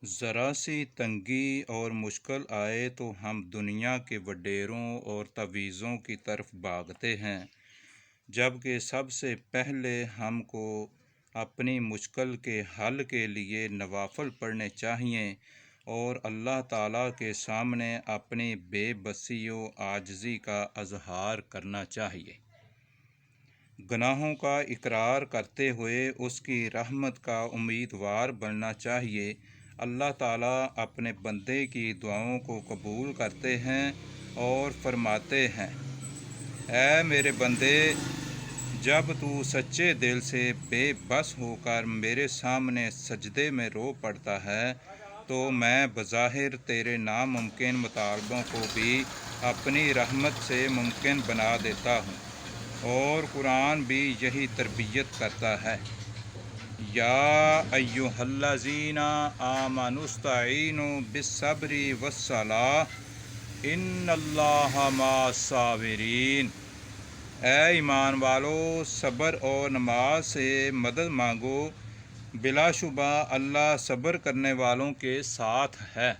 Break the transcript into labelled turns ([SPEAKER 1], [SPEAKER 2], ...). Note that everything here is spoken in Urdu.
[SPEAKER 1] ذرا سی تنگی اور مشکل آئے تو ہم دنیا کے وڈیروں اور تعویذوں کی طرف بھاگتے ہیں، جبکہ سب سے پہلے ہم کو اپنی مشکل کے حل کے لیے نوافل پڑھنے چاہئیں اور اللہ تعالیٰ کے سامنے اپنی بے بسی و عاجزی کا اظہار کرنا چاہیے۔ گناہوں کا اقرار کرتے ہوئے اس کی رحمت کا امیدوار بننا چاہیے۔ اللہ تعالیٰ اپنے بندے کی دعاؤں کو قبول کرتے ہیں اور فرماتے ہیں، اے میرے بندے، جب تو سچے دل سے بے بس ہو کر میرے سامنے سجدے میں رو پڑتا ہے تو میں بظاہر تیرے ناممکن مطالبوں کو بھی اپنی رحمت سے ممکن بنا دیتا ہوں، اور قرآن بھی یہی تربیت کرتا ہے۔ یا ایھا الذین آمنوا استعینوا بالصبر والصلاۃ ان اللہ مع الصابرین۔ اے ایمان والو، صبر اور نماز سے مدد مانگو، بلا شبہ اللہ صبر کرنے والوں کے ساتھ ہے۔